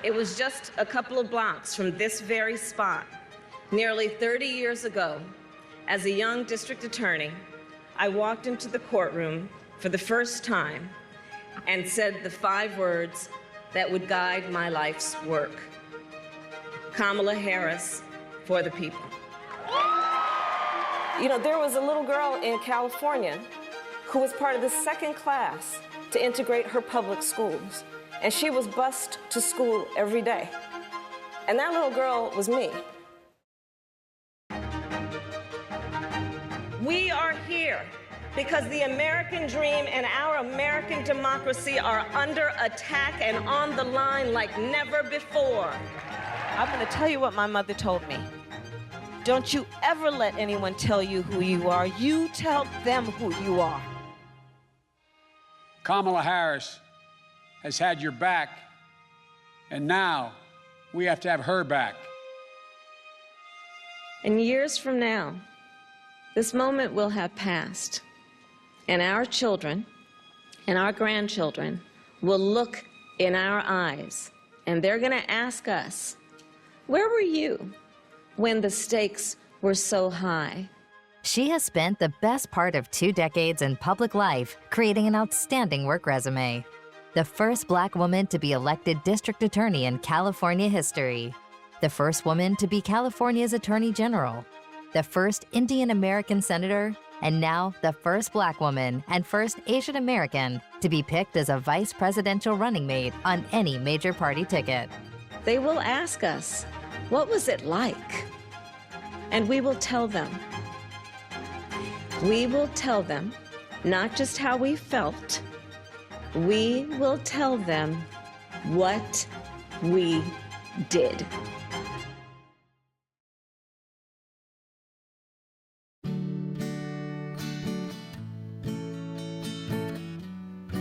It was just a couple of blocks from this very spot. Nearly 30 years ago, as a young district attorney, I walked into the courtroom for the first time and said the 5 words that would guide my life's work. Kamala Harris, for the people. You know, there was a little girl in California who was part of the second class to integrate her public schools. And she was bused to school every day. And that little girl was me. We are here because the American dream and our American democracy are under attack and on the line like never before. I'm going to tell you what my mother told me. Don't you ever let anyone tell you who you are. You tell them who you are. Kamala Harris has had your back, and now we have to have her back. And years from now, this moment will have passed, and our children and our grandchildren will look in our eyes, and they're going to ask us, where were you when the stakes were so high? She has spent the best part of 2 decades in public life creating an outstanding work resume. The first Black woman to be elected district attorney in California history. The first woman to be California's Attorney General. The first Indian American senator, and now the first Black woman and first Asian American to be picked as a vice presidential running mate on any major party ticket. They will ask us, what was it like? And we will tell them. We will tell them not just how we felt, we will tell them what we did.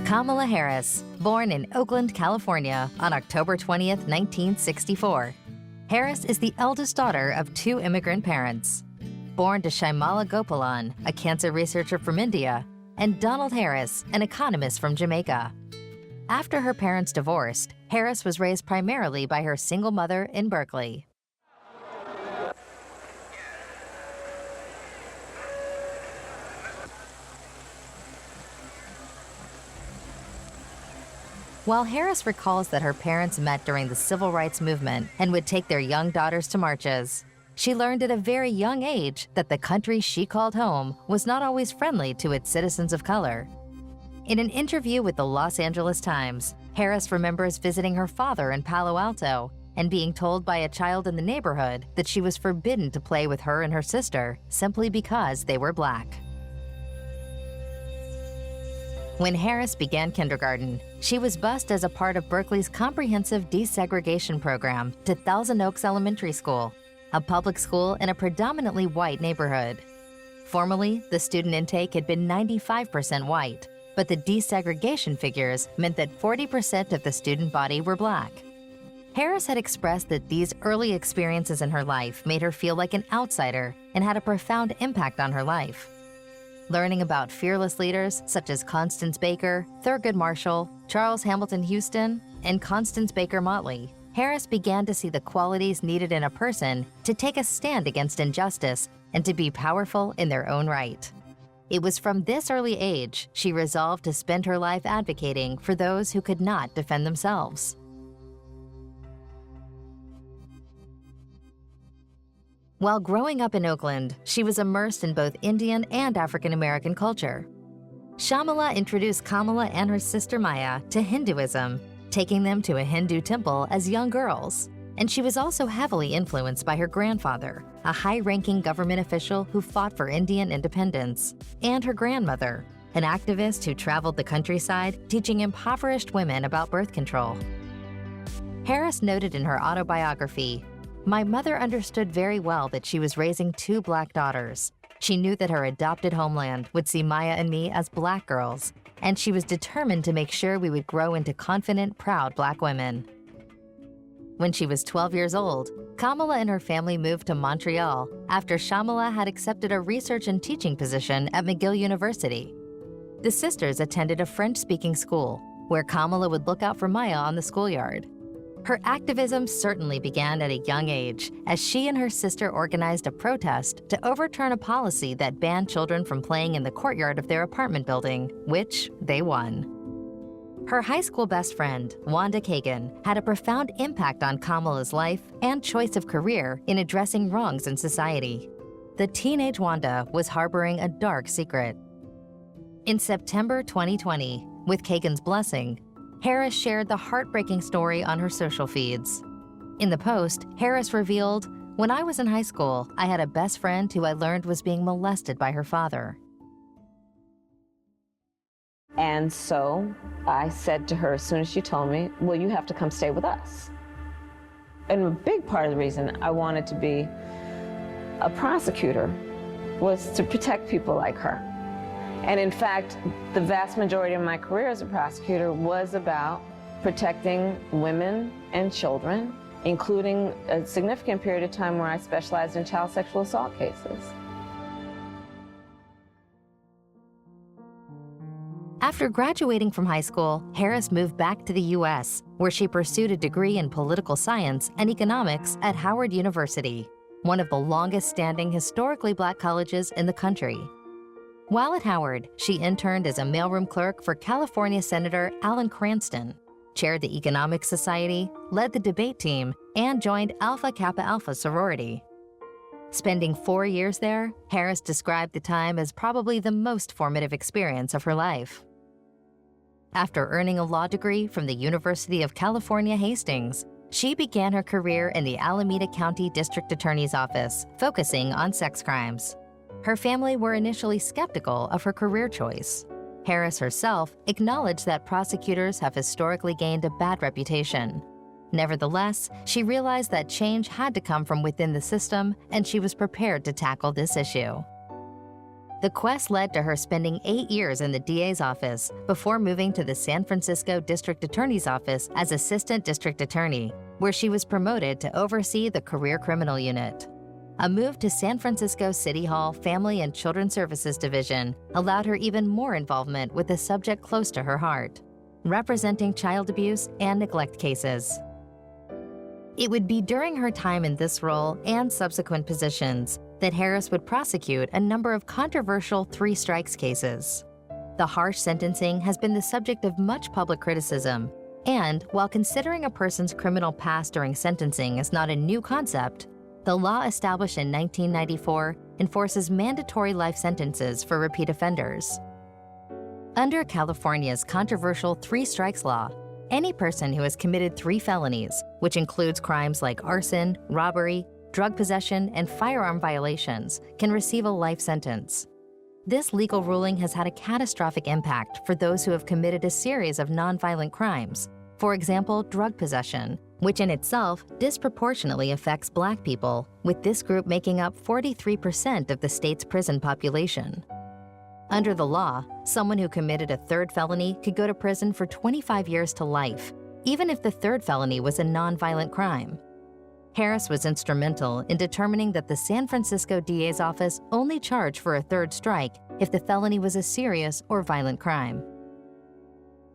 Kamala Harris, born in Oakland, California on October 20th, 1964. Harris is the eldest daughter of 2 immigrant parents. Born to Shaimala Gopalan, a cancer researcher from India, and Donald Harris, an economist from Jamaica. After her parents divorced, Harris was raised primarily by her single mother in Berkeley. While Harris recalls that her parents met during the civil rights movement and would take their young daughters to marches, she learned at a very young age that the country she called home was not always friendly to its citizens of color. In an interview with the Los Angeles Times, Harris remembers visiting her father in Palo Alto and being told by a child in the neighborhood that she was forbidden to play with her and her sister simply because they were Black. When Harris began kindergarten, she was bused as a part of Berkeley's comprehensive desegregation program to Thousand Oaks Elementary School, a public school in a predominantly white neighborhood. Formerly, the student intake had been 95% white, but the desegregation figures meant that 40% of the student body were Black. Harris had expressed that these early experiences in her life made her feel like an outsider and had a profound impact on her life. Learning about fearless leaders such as Constance Baker, Thurgood Marshall, Charles Hamilton Houston, and Constance Baker Motley, Harris began to see the qualities needed in a person to take a stand against injustice and to be powerful in their own right. It was from this early age she resolved to spend her life advocating for those who could not defend themselves. While growing up in Oakland, she was immersed in both Indian and African American culture. Shamala introduced Kamala and her sister Maya to Hinduism, taking them to a Hindu temple as young girls. And she was also heavily influenced by her grandfather, a high-ranking government official who fought for Indian independence, and her grandmother, an activist who traveled the countryside teaching impoverished women about birth control. Harris noted in her autobiography, "My mother understood very well that she was raising 2 Black daughters. She knew that her adopted homeland would see Maya and me as Black girls, and she was determined to make sure we would grow into confident, proud Black women." When she was 12 years old, Kamala and her family moved to Montreal after Shamala had accepted a research and teaching position at McGill University. The sisters attended a French-speaking school, where Kamala would look out for Maya on the schoolyard. Her activism certainly began at a young age, as she and her sister organized a protest to overturn a policy that banned children from playing in the courtyard of their apartment building, which they won. Her high school best friend, Wanda Kagan, had a profound impact on Kamala's life and choice of career in addressing wrongs in society. The teenage Wanda was harboring a dark secret. In September 2020, with Kagan's blessing, Harris shared the heartbreaking story on her social feeds. In the post, Harris revealed, "When I was in high school, I had a best friend who I learned was being molested by her father." And so I said to her as soon as she told me, "Well, you have to come stay with us." And a big part of the reason I wanted to be a prosecutor was to protect people like her. And in fact, the vast majority of my career as a prosecutor was about protecting women and children, including a significant period of time where I specialized in child sexual assault cases. After graduating from high school, Harris moved back to the U.S., where she pursued a degree in political science and economics at Howard University, one of the longest-standing historically Black colleges in the country. While at Howard, she interned as a mailroom clerk for California Senator Alan Cranston, chaired the Economic Society, led the debate team, and joined Alpha Kappa Alpha sorority. Spending 4 years there, Harris described the time as probably the most formative experience of her life. After earning a law degree from the University of California, Hastings, she began her career in the Alameda County District Attorney's Office, focusing on sex crimes. Her family were initially skeptical of her career choice. Harris herself acknowledged that prosecutors have historically gained a bad reputation. Nevertheless, she realized that change had to come from within the system, and she was prepared to tackle this issue. The quest led to her spending 8 years in the DA's office before moving to the San Francisco District Attorney's Office as Assistant District Attorney, where she was promoted to oversee the Career Criminal Unit. A move to San Francisco City Hall Family and Children's Services Division allowed her even more involvement with a subject close to her heart, representing child abuse and neglect cases. It would be during her time in this role and subsequent positions that Harris would prosecute a number of controversial three-strikes cases. The harsh sentencing has been the subject of much public criticism, and while considering a person's criminal past during sentencing is not a new concept, the law established in 1994 enforces mandatory life sentences for repeat offenders. Under California's controversial three-strikes law, any person who has committed 3 felonies, which includes crimes like arson, robbery, drug possession, and firearm violations, can receive a life sentence. This legal ruling has had a catastrophic impact for those who have committed a series of nonviolent crimes, for example, drug possession, which in itself disproportionately affects Black people, with this group making up 43% of the state's prison population. Under the law, someone who committed a 3rd felony could go to prison for 25 years to life, even if the 3rd felony was a nonviolent crime. Harris was instrumental in determining that the San Francisco DA's office only charged for a 3rd strike if the felony was a serious or violent crime.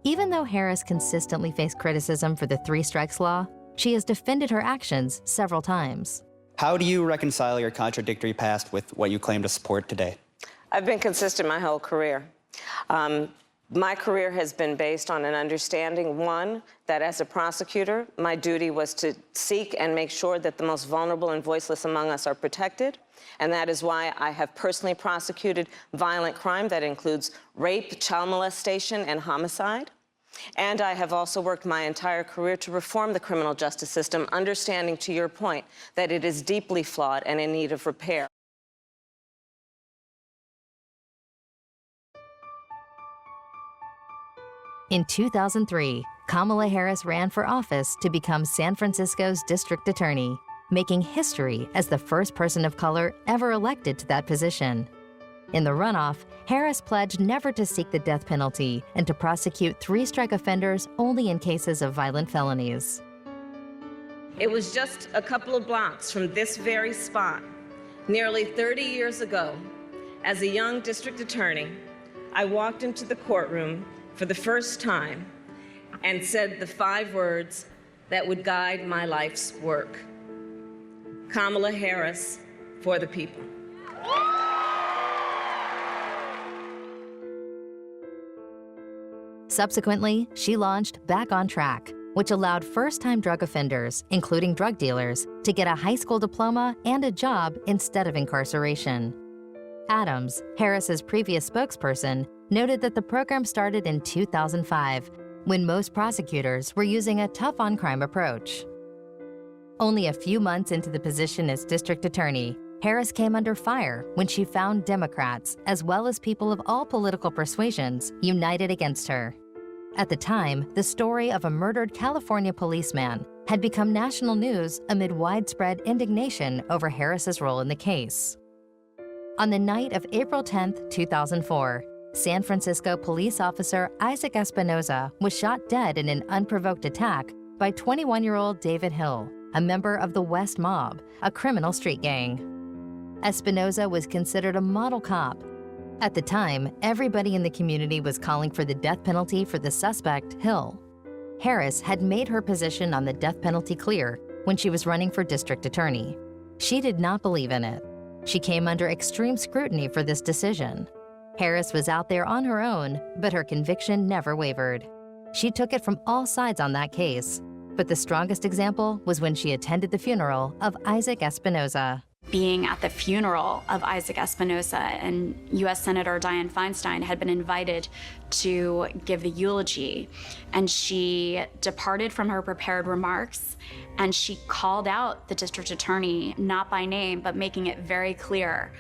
Even though Harris consistently faced criticism for the 3-strikes law, she has defended her actions several times. How do you reconcile your contradictory past with what you claim to support today? I've been consistent my whole career. My career has been based on an understanding, one, that as a prosecutor, my duty was to seek and make sure that the most vulnerable and voiceless among us are protected. And that is why I have personally prosecuted violent crime that includes rape, child molestation, and homicide. And I have also worked my entire career to reform the criminal justice system, understanding, to your point, that it is deeply flawed and in need of repair. In 2003, Kamala Harris ran for office to become San Francisco's district attorney, making history as the first person of color ever elected to that position. In the runoff, Harris pledged never to seek the death penalty and to prosecute 3-strike offenders only in cases of violent felonies. It was just a couple of blocks from this very spot, nearly 30 years ago, as a young district attorney, I walked into the courtroom for the first time and said the 5 words, that would guide my life's work. Kamala Harris, for the people. Subsequently, she launched Back on Track, which allowed first-time drug offenders, including drug dealers, to get a high school diploma and a job instead of incarceration. Adams, Harris's previous spokesperson, noted that the program started in 2005, when most prosecutors were using a tough-on-crime approach. Only a few months into the position as district attorney, Harris came under fire when she found Democrats, as well as people of all political persuasions, united against her. At the time, the story of a murdered California policeman had become national news amid widespread indignation over Harris's role in the case. On the night of April 10, 2004, San Francisco police officer Isaac Espinoza was shot dead in an unprovoked attack by 21-year-old David Hill, a member of the West Mob, a criminal street gang. Espinoza was considered a model cop. At the time, everybody in the community was calling for the death penalty for the suspect, Hill. Harris had made her position on the death penalty clear when she was running for district attorney. She did not believe in it. She came under extreme scrutiny for this decision. Harris was out there on her own, but her conviction never wavered. She took it from all sides on that case, but the strongest example was when she attended the funeral of Isaac Espinoza. Being at the funeral of Isaac Espinoza, and U.S. Senator Dianne Feinstein had been invited to give the eulogy, and she departed from her prepared remarks, and she called out the district attorney, not by name, but making it very clear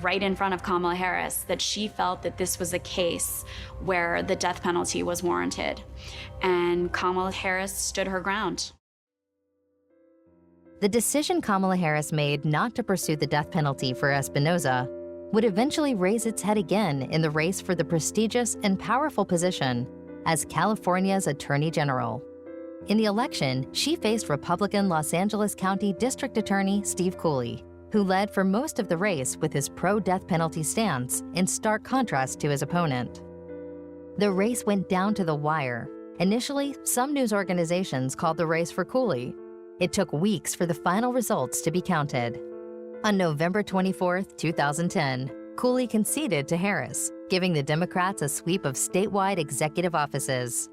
right in front of Kamala Harris that she felt that this was a case where the death penalty was warranted. And Kamala Harris stood her ground. The decision Kamala Harris made not to pursue the death penalty for Espinoza would eventually raise its head again in the race for the prestigious and powerful position as California's Attorney General. In the election, she faced Republican Los Angeles County District Attorney Steve Cooley, who led for most of the race with his pro-death penalty stance in stark contrast to his opponent. The race went down to the wire. Initially, some news organizations called the race for Cooley. It took weeks for the final results to be counted. On November 24, 2010, Cooley conceded to Harris, giving the Democrats a sweep of statewide executive offices.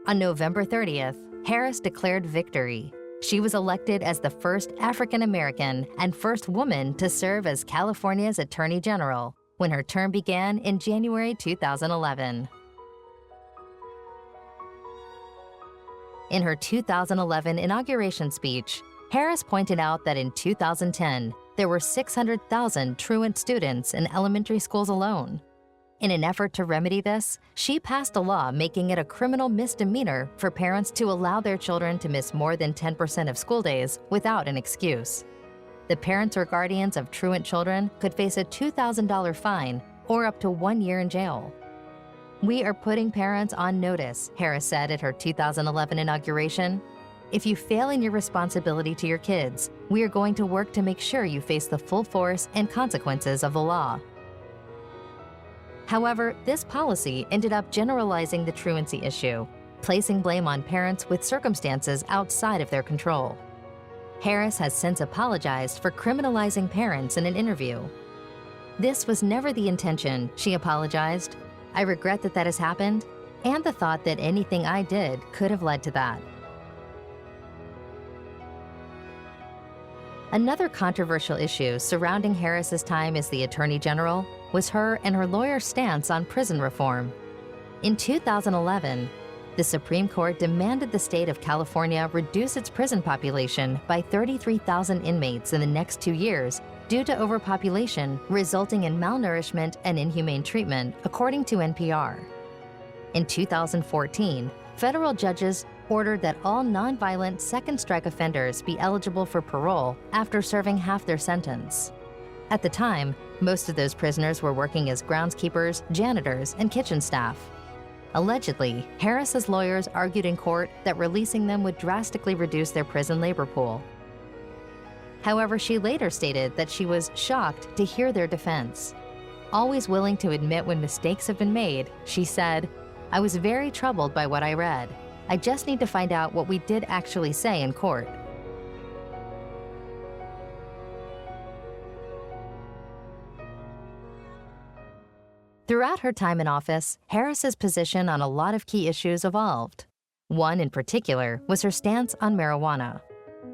On November 30th, Harris declared victory. She was elected as the first African American and first woman to serve as California's Attorney General when her term began in January 2011. In her 2011 inauguration speech, Harris pointed out that in 2010, there were 600,000 truant students in elementary schools alone. In an effort to remedy this, she passed a law making it a criminal misdemeanor for parents to allow their children to miss more than 10% of school days without an excuse. The parents or guardians of truant children could face a $2,000 fine or up to 1 year in jail. "We are putting parents on notice," Harris said at her 2011 inauguration. "If you fail in your responsibility to your kids, we are going to work to make sure you face the full force and consequences of the law." However, this policy ended up generalizing the truancy issue, placing blame on parents with circumstances outside of their control. Harris has since apologized for criminalizing parents in an interview. "This was never the intention," she apologized. "I regret that that has happened, and the thought that anything I did could have led to that." Another controversial issue surrounding Harris's time as the Attorney General was her and her lawyer's stance on prison reform. In 2011, the Supreme Court demanded the state of California reduce its prison population by 33,000 inmates in the next 2 years due to overpopulation resulting in malnourishment and inhumane treatment, according to NPR. In 2014, federal judges ordered that all nonviolent second-strike offenders be eligible for parole after serving half their sentence. At the time, most of those prisoners were working as groundskeepers, janitors, and kitchen staff. Allegedly, Harris's lawyers argued in court that releasing them would drastically reduce their prison labor pool. However, she later stated that she was shocked to hear their defense. Always willing to admit when mistakes have been made, she said, "I was very troubled by what I read. I just need to find out what we did actually say in court. Throughout her time in office, Harris's position on a lot of key issues evolved. One in particular was her stance on marijuana.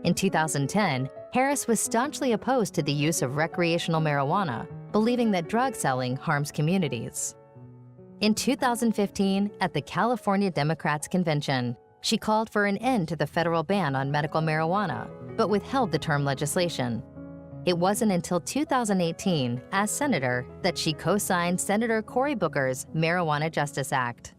In 2010, Harris was staunchly opposed to the use of recreational marijuana, believing that drug selling harms communities. In 2015, at the California Democrats' convention, she called for an end to the federal ban on medical marijuana, but withheld the term legislation. It wasn't until 2018, as senator, that she co-signed Senator Cory Booker's Marijuana Justice Act.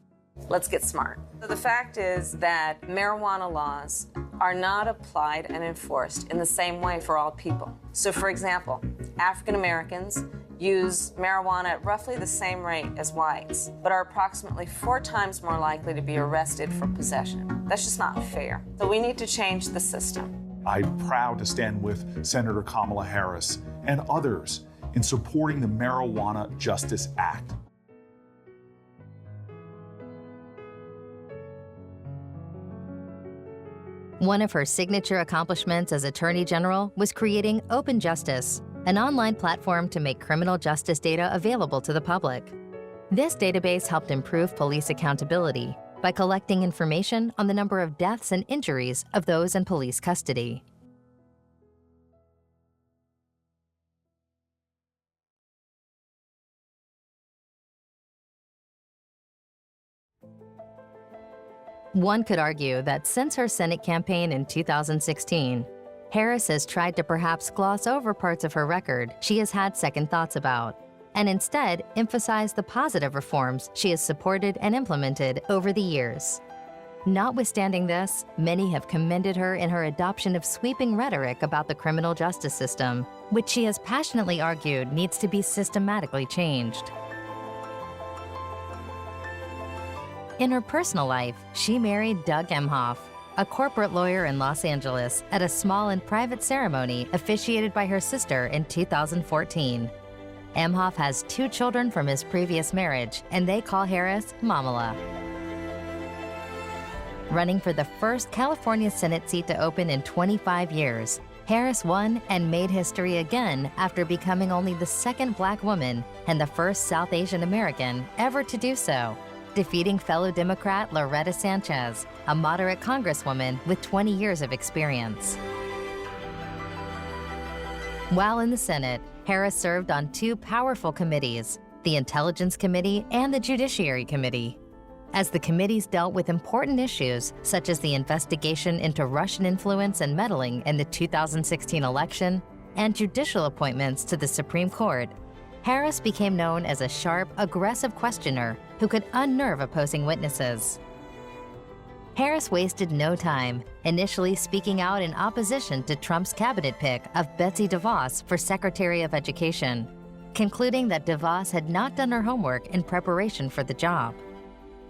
Let's get smart. So the fact is that marijuana laws are not applied and enforced in the same way for all people. So for example, African Americans use marijuana at roughly the same rate as whites, but are approximately 4 times more likely to be arrested for possession. That's just not fair. So we need to change the system. I'm proud to stand with Senator Kamala Harris and others in supporting the Marijuana Justice Act. One of her signature accomplishments as Attorney General was creating Open Justice, an online platform to make criminal justice data available to the public. This database helped improve police accountability by collecting information on the number of deaths and injuries of those in police custody. One could argue that since her Senate campaign in 2016, Harris has tried to perhaps gloss over parts of her record she has had second thoughts about, and instead emphasize the positive reforms she has supported and implemented over the years. Notwithstanding this, many have commended her in her adoption of sweeping rhetoric about the criminal justice system, which she has passionately argued needs to be systematically changed. In her personal life, she married Doug Emhoff, a corporate lawyer in Los Angeles, at a small and private ceremony officiated by her sister in 2014. Emhoff has 2 children from his previous marriage, and they call Harris Mamala. Running for the first California Senate seat to open in 25 years, Harris won and made history again after becoming only the 2nd Black woman and the first South Asian American ever to do so, defeating fellow Democrat Loretta Sanchez, a moderate congresswoman with 20 years of experience. While in the Senate, Harris served on 2 powerful committees, the Intelligence Committee and the Judiciary Committee. As the committees dealt with important issues, such as the investigation into Russian influence and meddling in the 2016 election and judicial appointments to the Supreme Court, Harris became known as a sharp, aggressive questioner who could unnerve opposing witnesses. Harris wasted no time, initially speaking out in opposition to Trump's cabinet pick of Betsy DeVos for Secretary of Education, concluding that DeVos had not done her homework in preparation for the job.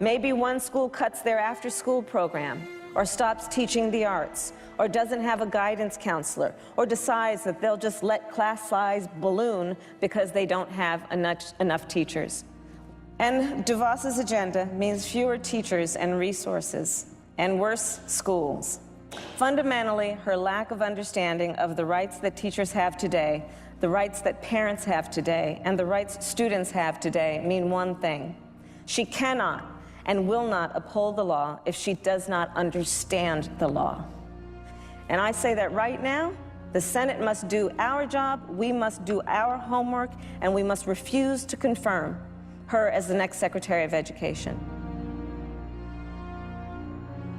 Maybe one school cuts their after-school program, or stops teaching the arts, or doesn't have a guidance counselor, or decides that they'll just let class size balloon because they don't have enough teachers. And DeVos's agenda means fewer teachers and resources, and worse schools. Fundamentally, her lack of understanding of the rights that teachers have today, the rights that parents have today, and the rights students have today mean one thing. She cannot and will not uphold the law if she does not understand the law. And I say that right now, the Senate must do our job, we must do our homework, and we must refuse to confirm her as the next Secretary of Education.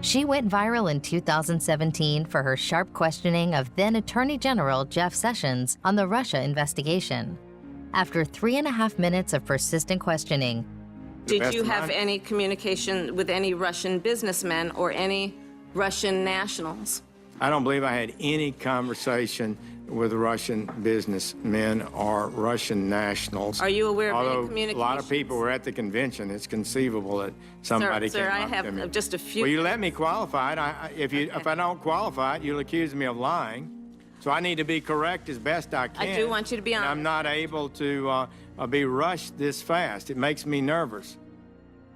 She went viral in 2017 for her sharp questioning of then Attorney General Jeff Sessions on the Russia investigation. After 3.5 minutes of persistent questioning, did you have any communication with any Russian businessmen or any Russian nationals? I don't believe I had any conversation with Russian businessmen or Russian nationals. Are you aware of any Although communications? a lot of people were at the convention, it's conceivable that somebody Sir, I came up to me. have just a few. Will you let me qualify it? If I don't qualify it, you'll accuse me of lying. So I need to be correct as best I can. I do want you to be honest. I'm not able to be rushed this fast. It makes me nervous.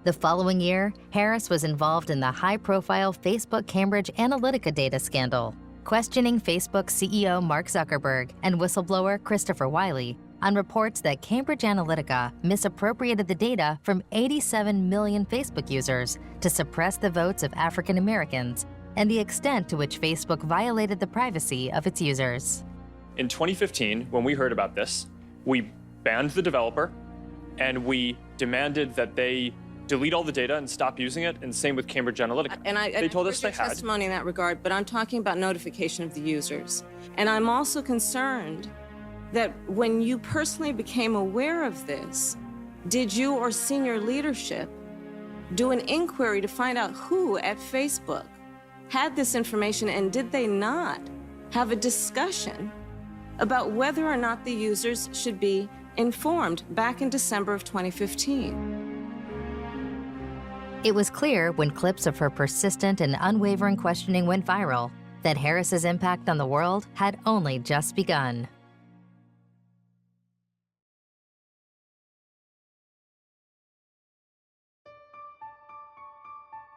The following year, Harris was involved in the high-profile Facebook Cambridge Analytica data scandal, questioning Facebook CEO Mark Zuckerberg and whistleblower Christopher Wiley on reports that Cambridge Analytica misappropriated the data from 87 million Facebook users to suppress the votes of African Americans and the extent to which Facebook violated the privacy of its users. In 2015, when we heard about this, we banned the developer and we demanded that they delete all the data and stop using it, and same with Cambridge Analytica. They told us they had. Testimony in that regard, but I'm talking about notification of the users. And I'm also concerned that when you personally became aware of this, did you or senior leadership do an inquiry to find out who at Facebook had this information, and did they not have a discussion about whether or not the users should be informed back in December of 2015? It was clear when clips of her persistent and unwavering questioning went viral that Harris's impact on the world had only just begun.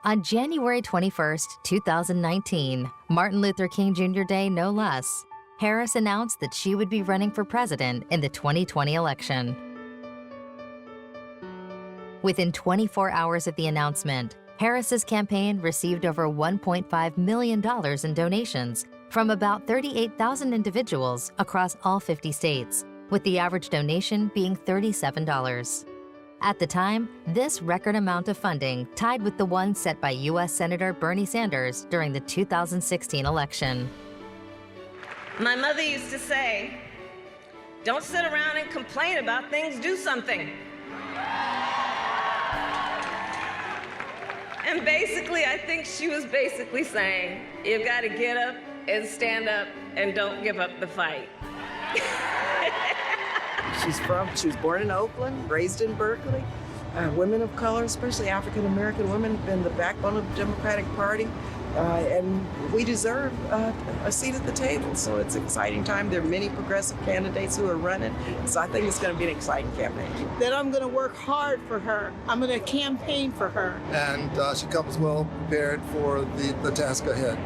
On January 21st, 2019, Martin Luther King Jr. Day no less, Harris announced that she would be running for president in the 2020 election. Within 24 hours of the announcement, Harris's campaign received over $1.5 million in donations from about 38,000 individuals across all 50 states, with the average donation being $37. At the time, this record amount of funding tied with the one set by U.S. Senator Bernie Sanders during the 2016 election. My mother used to say, "Don't sit around and complain about things, do something." And basically, I think she was basically saying, you've got to get up and stand up and don't give up the fight. She was born in Oakland, raised in Berkeley. Women of color, especially African American women, have been the backbone of the Democratic Party. And we deserve a seat at the table. So it's an exciting time. There are many progressive candidates who are running. So I think it's going to be an exciting campaign. That I'm going to work hard for her. I'm going to campaign for her. And she comes well prepared for the task ahead.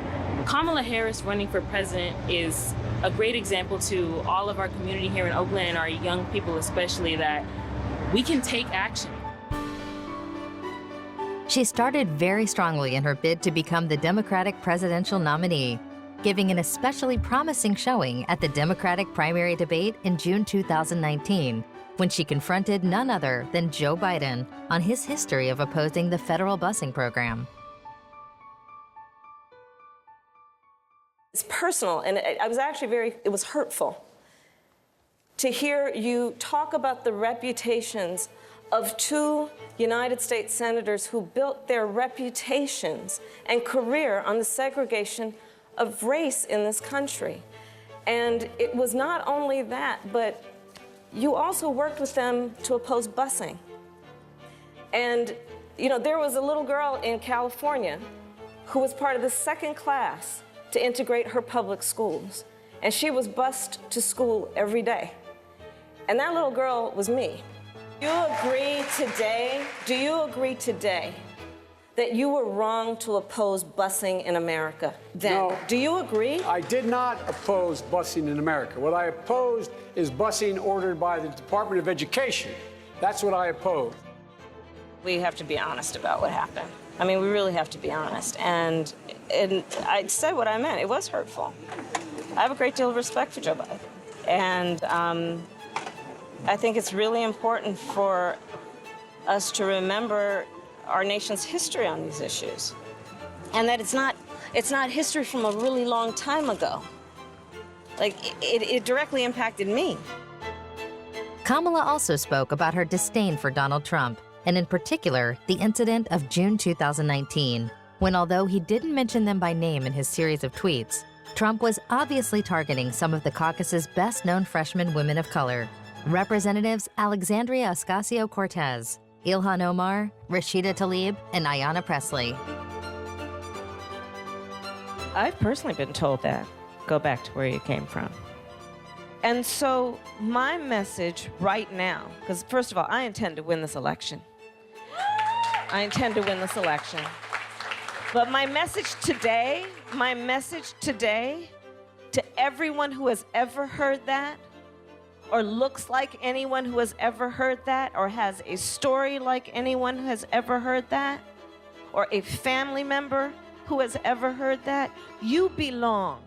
Kamala Harris running for president is a great example to all of our community here in Oakland and our young people especially that we can take action. She started very strongly in her bid to become the Democratic presidential nominee, giving an especially promising showing at the Democratic primary debate in June 2019, when she confronted none other than Joe Biden on his history of opposing the federal busing program. It's personal, and I was actually it was hurtful to hear you talk about the reputations of two United States senators who built their reputations and career on the segregation of race in this country. And it was not only that, but you also worked with them to oppose busing. And, you know, there was a little girl in California who was part of the second class to integrate her public schools. And she was bused to school every day. And that little girl was me. Do you agree today that you were wrong to oppose busing in America then? No. Do you agree? I did not oppose busing in America. What I opposed is busing ordered by the Department of Education. That's what I opposed. We have to be honest about what happened. I mean, we really have to be honest. And I said what I meant. It was hurtful. I have a great deal of respect for Joe Biden. And I think it's really important for us to remember our nation's history on these issues. And that it's not history from a really long time ago. Like, it directly impacted me. Kamala also spoke about her disdain for Donald Trump, and in particular, the incident of June 2019, when although he didn't mention them by name in his series of tweets, Trump was obviously targeting some of the caucus's best-known freshman women of color, Representatives Alexandria Ocasio-Cortez, Ilhan Omar, Rashida Tlaib, and Ayanna Pressley. I've personally been told that. Go back to where you came from. And so my message right now, because first of all, I intend to win this election. I intend to win this election. But my message today to everyone who has ever heard that, or looks like anyone who has ever heard that, or has a story like anyone who has ever heard that, or a family member who has ever heard that, you belong.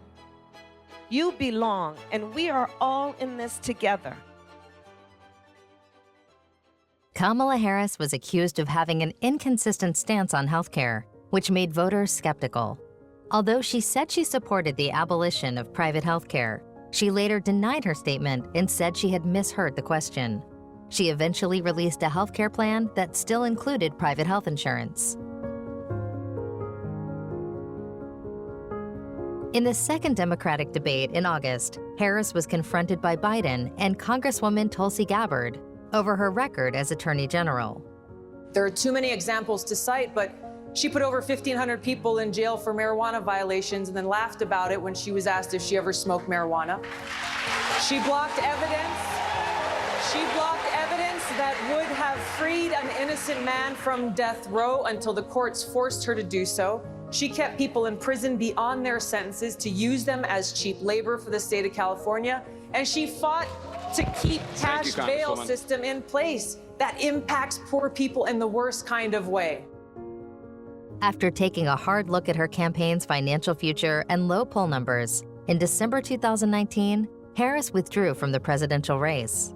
You belong, and we are all in this together. Kamala Harris was accused of having an inconsistent stance on healthcare, which made voters skeptical. Although she said she supported the abolition of private healthcare, she later denied her statement and said she had misheard the question. She eventually released a healthcare plan that still included private health insurance. In the second Democratic debate in August, Harris was confronted by Biden and Congresswoman Tulsi Gabbard over her record as Attorney General. There are too many examples to cite, but she put over 1,500 people in jail for marijuana violations and then laughed about it when she was asked if she ever smoked marijuana. She blocked evidence. She blocked evidence that would have freed an innocent man from death row until the courts forced her to do so. She kept people in prison beyond their sentences to use them as cheap labor for the state of California. And she fought to keep cash bail system in place that impacts poor people in the worst kind of way. After taking a hard look at her campaign's financial future and low poll numbers, in December 2019, Harris withdrew from the presidential race.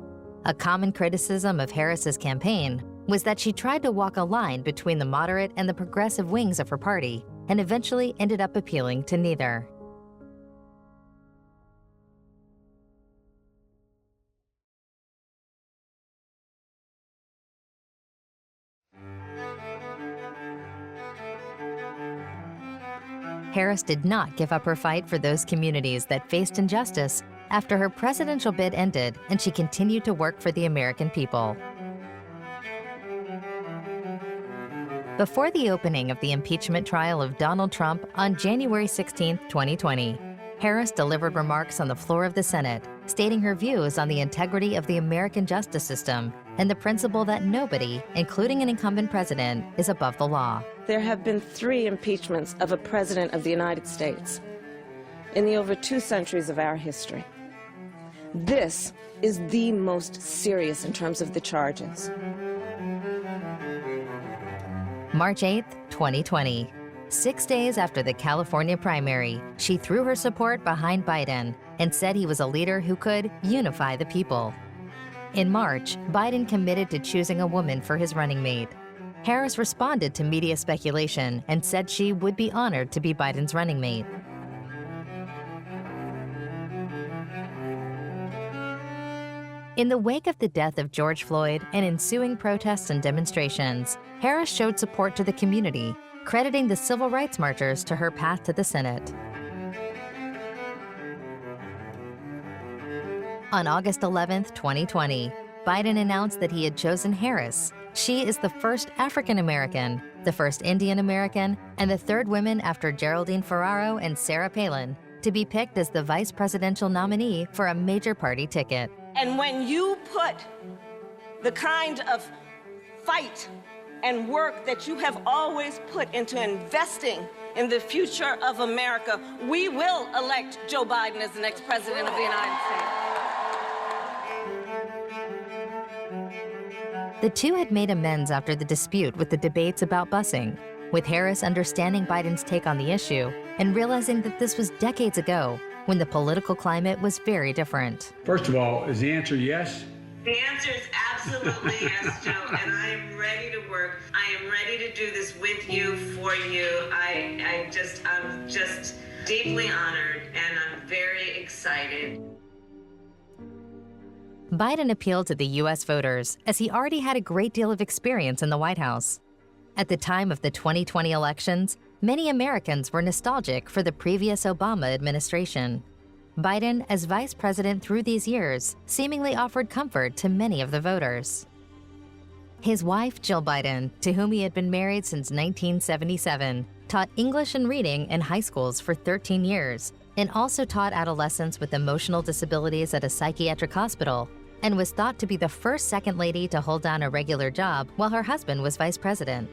A common criticism of Harris's campaign was that she tried to walk a line between the moderate and the progressive wings of her party, and eventually ended up appealing to neither. Harris did not give up her fight for those communities that faced injustice after her presidential bid ended, and she continued to work for the American people. Before the opening of the impeachment trial of Donald Trump on January 16, 2020, Harris delivered remarks on the floor of the Senate, stating her views on the integrity of the American justice system and the principle that nobody, including an incumbent president, is above the law. There have been 3 impeachments of a president of the United States in the over 2 centuries of our history. This is the most serious in terms of the charges. March 8, 2020. 6 days after the California primary, she threw her support behind Biden and said he was a leader who could unify the people. In March, Biden committed to choosing a woman for his running mate. Harris responded to media speculation and said she would be honored to be Biden's running mate. In the wake of the death of George Floyd and ensuing protests and demonstrations, Harris showed support to the community, crediting the civil rights marchers to her path to the Senate. On August 11, 2020, Biden announced that he had chosen Harris. She is the first African American, the first Indian American, and the 3rd woman after Geraldine Ferraro and Sarah Palin to be picked as the vice presidential nominee for a major party ticket. And when you put the kind of fight and work that you have always put into investing in the future of America, we will elect Joe Biden as the next president of the United States. The two had made amends after the dispute with the debates about busing, with Harris understanding Biden's take on the issue and realizing that this was decades ago when the political climate was very different. First of all, is the answer yes? The answer is absolutely yes, Joe, and I am ready to work. I am ready to do this with you, for you. I'm just deeply honored, and I'm very excited. Biden appealed to the U.S. voters as he already had a great deal of experience in the White House. At the time of the 2020 elections, many Americans were nostalgic for the previous Obama administration. Biden, as vice president through these years, seemingly offered comfort to many of the voters. His wife, Jill Biden, to whom he had been married since 1977, taught English and reading in high schools for 13 years and also taught adolescents with emotional disabilities at a psychiatric hospital, and was thought to be the first second lady to hold down a regular job while her husband was vice president.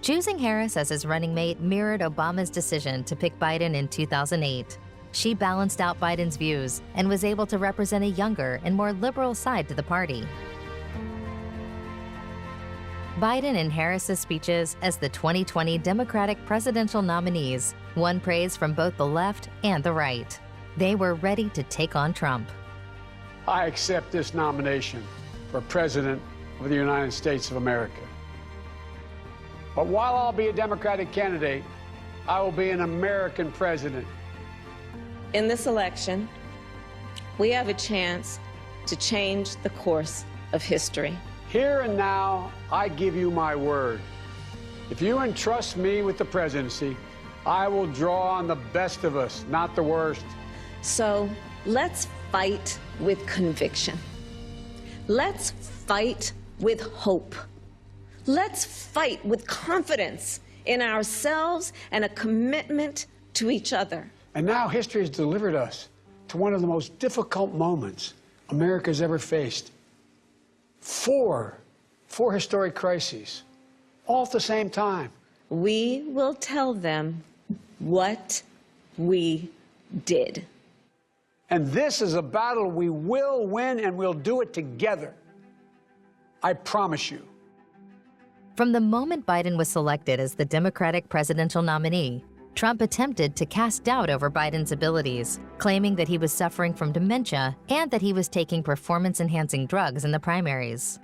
Choosing Harris as his running mate mirrored Obama's decision to pick Biden in 2008. She balanced out Biden's views and was able to represent a younger and more liberal side to the party. Biden and Harris's speeches as the 2020 Democratic presidential nominees won praise from both the left and the right. They were ready to take on Trump. I accept this nomination for President of the United States of America. But while I'll be a Democratic candidate, I will be an American president. In this election, we have a chance to change the course of history. Here and now, I give you my word. If you entrust me with the presidency, I will draw on the best of us, not the worst. So let's fight with conviction. Let's fight with hope. Let's fight with confidence in ourselves and a commitment to each other. And now history has delivered us to one of the most difficult moments America's ever faced. Four historic crises, all at the same time. We will tell them what we did. And this is a battle we will win, and we'll do it together. I promise you. From the moment Biden was selected as the Democratic presidential nominee, Trump attempted to cast doubt over Biden's abilities, claiming that he was suffering from dementia and that he was taking performance-enhancing drugs in the primaries.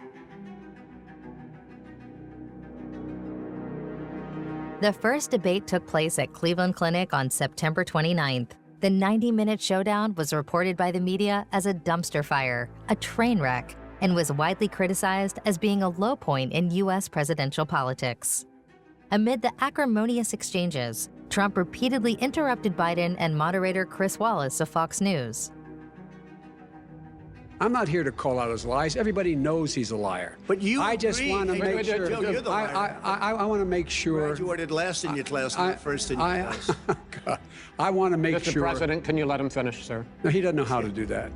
The first debate took place at Cleveland Clinic on September 29th. The 90-minute showdown was reported by the media as a dumpster fire, a train wreck, and was widely criticized as being a low point in U.S. presidential politics. Amid the acrimonious exchanges, Trump repeatedly interrupted Biden and moderator Chris Wallace of Fox News. I'm not here to call out his lies. Everybody knows he's a liar. But you I just want to make sure. Joe, you're the liar. I want to make sure. Graduated last in your class, not first in your class. I want to make sure. Mr. President, can you let him finish, sir? No, he doesn't know how to do you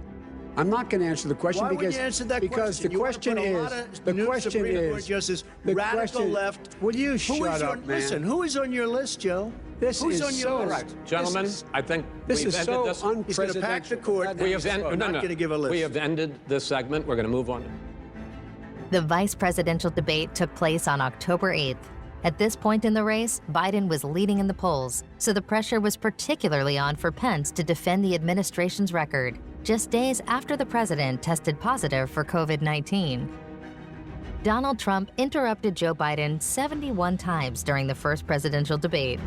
I'm not going to answer the question Why because would you answer that because question? the question is Justice, the radical question, left. Will you shut up, man? Listen, who is on your list, Joe? This Who's is on your so list? Right. Gentlemen, I think this is so unprecedented. He's going to pack the court. We have not going to give a list. We have ended this segment. We're going to move on. The vice presidential debate took place on October 8th. At this point in the race, Biden was leading in the polls, so the pressure was particularly on for Pence to defend the administration's record, just days after the president tested positive for COVID-19. Donald Trump interrupted Joe Biden 71 times during the first presidential debate.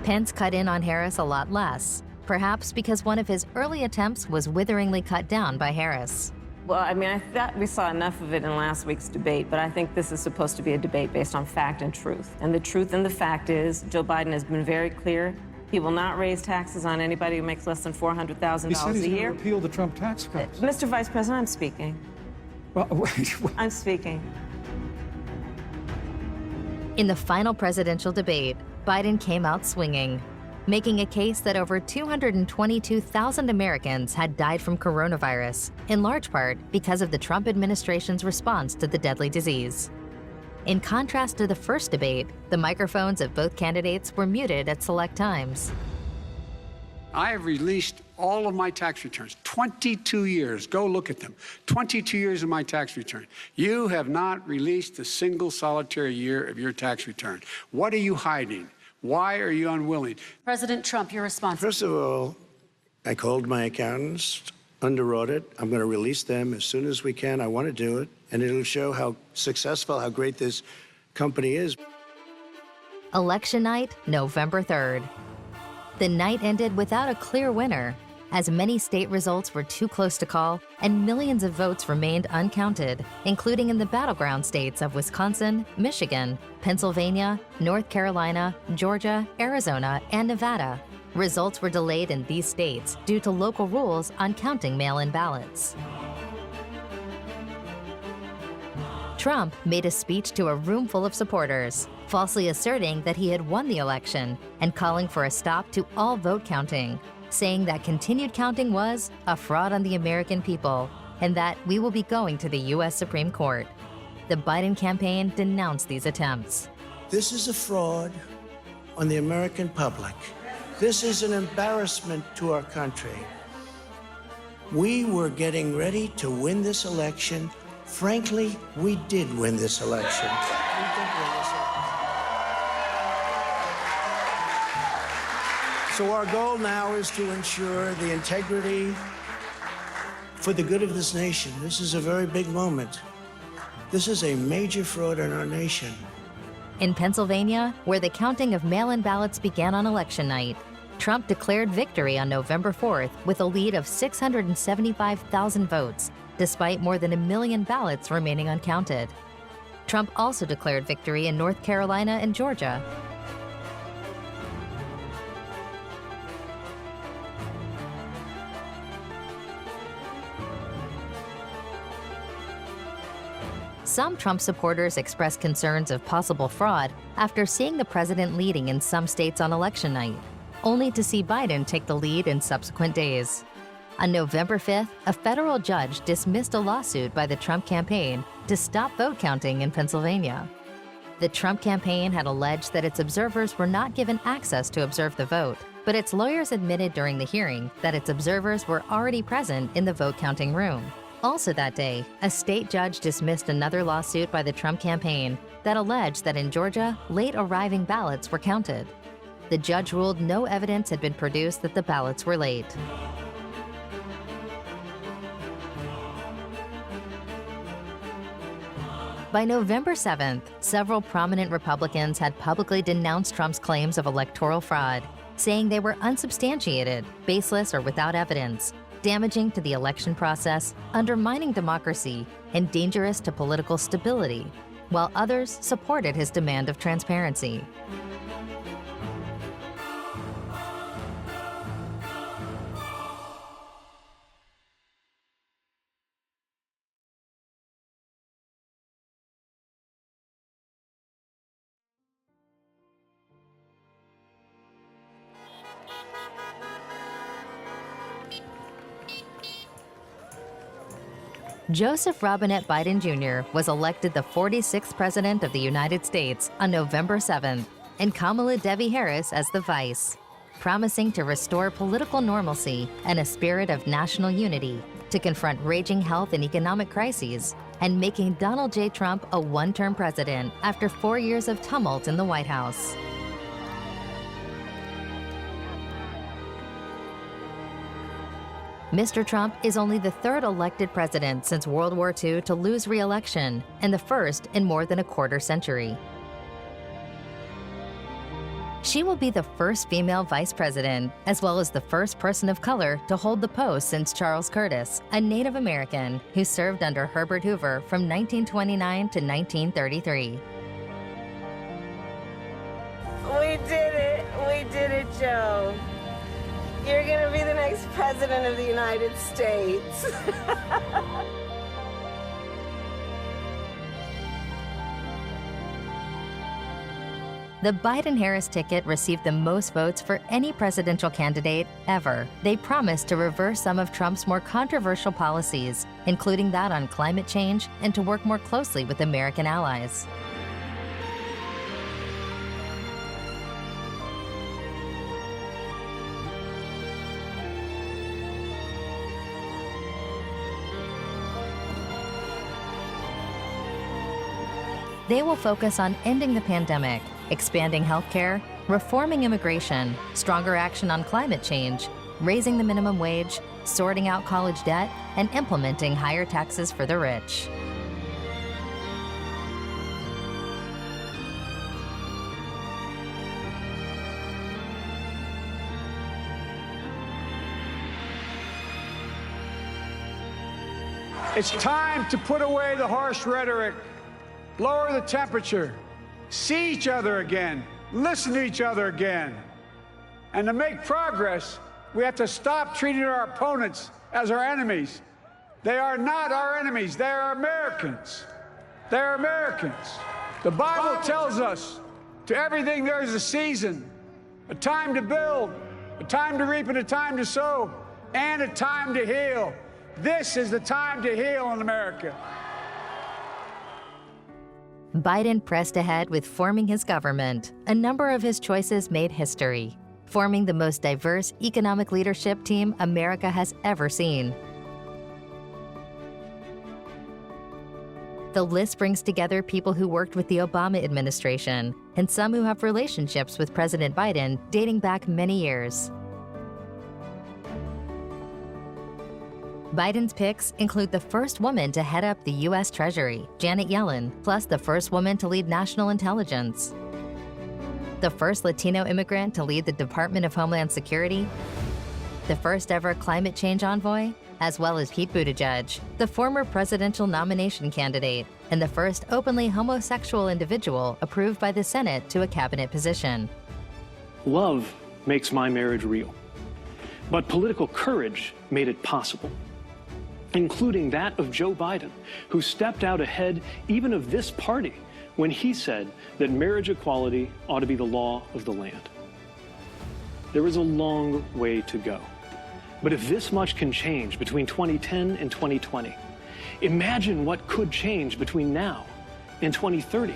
Pence cut in on Harris a lot less, perhaps because one of his early attempts was witheringly cut down by Harris. Well, I mean, I thought we saw enough of it in last week's debate, but I think this is supposed to be a debate based on fact and truth. And the truth and the fact is, Joe Biden has been very clear. He will not raise taxes on anybody who makes less than $400,000 a year. He said he's going to repeal the Trump tax cuts. Mr. Vice President, I'm speaking. Well, wait. I'm speaking. In the final presidential debate, Biden came out swinging, making a case that over 222,000 Americans had died from coronavirus, in large part because of the Trump administration's response to the deadly disease. In contrast to the first debate, the microphones of both candidates were muted at select times. I have released all of my tax returns, 22 years. Go look at them. 22 years of my tax return. You have not released a single solitary year of your tax return. What are you hiding? Why are you unwilling? President Trump, your response. First of all, I called my accountants, underwrote it. I'm going to release them as soon as we can. I want to do it. And it'll show how successful, how great this company is. Election night, November 3rd. The night ended without a clear winner, as many state results were too close to call and millions of votes remained uncounted, including in the battleground states of Wisconsin, Michigan, Pennsylvania, North Carolina, Georgia, Arizona, and Nevada. Results were delayed in these states due to local rules on counting mail-in ballots. Trump made a speech to a room full of supporters, falsely asserting that he had won the election and calling for a stop to all vote counting, saying that continued counting was a fraud on the American people and that we will be going to the U.S. Supreme Court. The Biden campaign denounced these attempts. This is a fraud on the American public. This is an embarrassment to our country. We were getting ready to win this election. Frankly, we did win this election. So our goal now is to ensure the integrity for the good of this nation. This is a very big moment. This is a major fraud in our nation. In Pennsylvania, where the counting of mail-in ballots began on election night, Trump declared victory on November 4th with a lead of 675,000 votes, despite more than 1 million ballots remaining uncounted. Trump also declared victory in North Carolina and Georgia. Some Trump supporters expressed concerns of possible fraud after seeing the president leading in some states on election night, only to see Biden take the lead in subsequent days. On November 5th, a federal judge dismissed a lawsuit by the Trump campaign to stop vote counting in Pennsylvania. The Trump campaign had alleged that its observers were not given access to observe the vote, but its lawyers admitted during the hearing that its observers were already present in the vote counting room. Also that day, a state judge dismissed another lawsuit by the Trump campaign that alleged that in Georgia, late arriving ballots were counted. The judge ruled no evidence had been produced that the ballots were late. By November 7th, several prominent Republicans had publicly denounced Trump's claims of electoral fraud, saying they were unsubstantiated, baseless, or without evidence, damaging to the election process, undermining democracy, and dangerous to political stability, while others supported his demand of transparency. Joseph Robinette Biden Jr. was elected the 46th President of the United States on November 7th, and Kamala Harris as the vice, promising to restore political normalcy and a spirit of national unity to confront raging health and economic crises, and making Donald J. Trump a one-term president after 4 years of tumult in the White House. Mr. Trump is only the third elected president since World War II to lose re-election, and the first in more than a quarter century. She will be the first female vice president, as well as the first person of color to hold the post since Charles Curtis, a Native American who served under Herbert Hoover from 1929 to 1933. We did it. We did it, Joe. You're going to be the next president of the United States. The Biden-Harris ticket received the most votes for any presidential candidate ever. They promised to reverse some of Trump's more controversial policies, including that on climate change and to work more closely with American allies. They will focus on ending the pandemic, expanding healthcare, reforming immigration, stronger action on climate change, raising the minimum wage, sorting out college debt, and implementing higher taxes for the rich. It's time to put away the harsh rhetoric, lower the temperature, see each other again, listen to each other again. And to make progress, we have to stop treating our opponents as our enemies. They are not our enemies. They are Americans. They are Americans. The Bible tells us, to everything there is a season, a time to build, a time to reap, and a time to sow, and a time to heal. This is the time to heal in America. Biden pressed ahead with forming his government. A number of his choices made history, forming the most diverse economic leadership team America has ever seen. The list brings together people who worked with the Obama administration and some who have relationships with President Biden dating back many years. Biden's picks include the first woman to head up the U.S. Treasury, Janet Yellen, plus the first woman to lead national intelligence, the first Latino immigrant to lead the Department of Homeland Security, the first ever climate change envoy, as well as Pete Buttigieg, the former presidential nomination candidate, and the first openly homosexual individual approved by the Senate to a cabinet position. Love makes my marriage real, but political courage made it possible, including that of Joe Biden, who stepped out ahead even of this party when he said that marriage equality ought to be the law of the land. There is a long way to go. But if this much can change between 2010 and 2020, imagine what could change between now and 2030.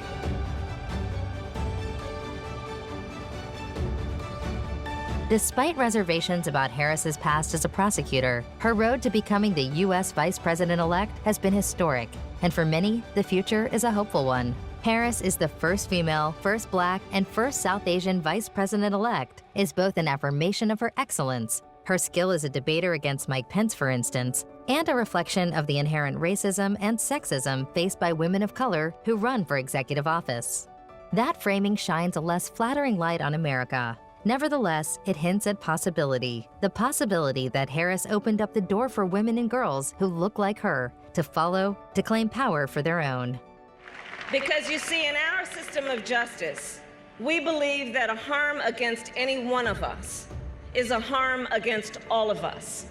Despite reservations about Harris's past as a prosecutor, her road to becoming the U.S. Vice President-elect has been historic, and for many, the future is a hopeful one. Harris is the first female, first Black, and first South Asian Vice President-elect, is both an affirmation of her excellence, her skill as a debater against Mike Pence, for instance, and a reflection of the inherent racism and sexism faced by women of color who run for executive office. That framing shines a less flattering light on America. Nevertheless, it hints at possibility, the possibility that Harris opened up the door for women and girls who look like her to follow, to claim power for their own. Because you see, in our system of justice, we believe that a harm against any one of us is a harm against all of us.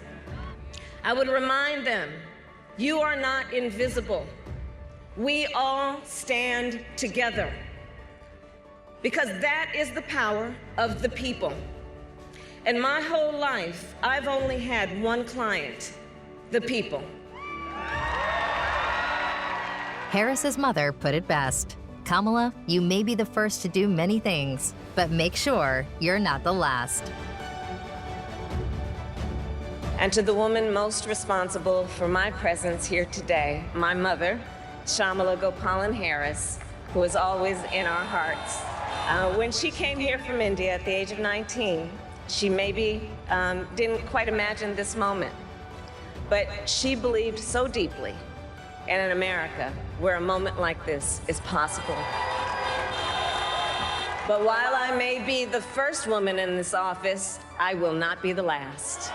I would remind them, you are not invisible. We all stand together. Because that is the power of the people. And my whole life, I've only had one client, the people. Harris's mother put it best. Kamala, you may be the first to do many things, but make sure you're not the last. And to the woman most responsible for my presence here today, my mother, Kamala Harris, who is always in our hearts. When she came here from India at the age of 19, she maybe didn't quite imagine this moment, but she believed so deeply in an America where a moment like this is possible. But while I may be the first woman in this office, I will not be the last.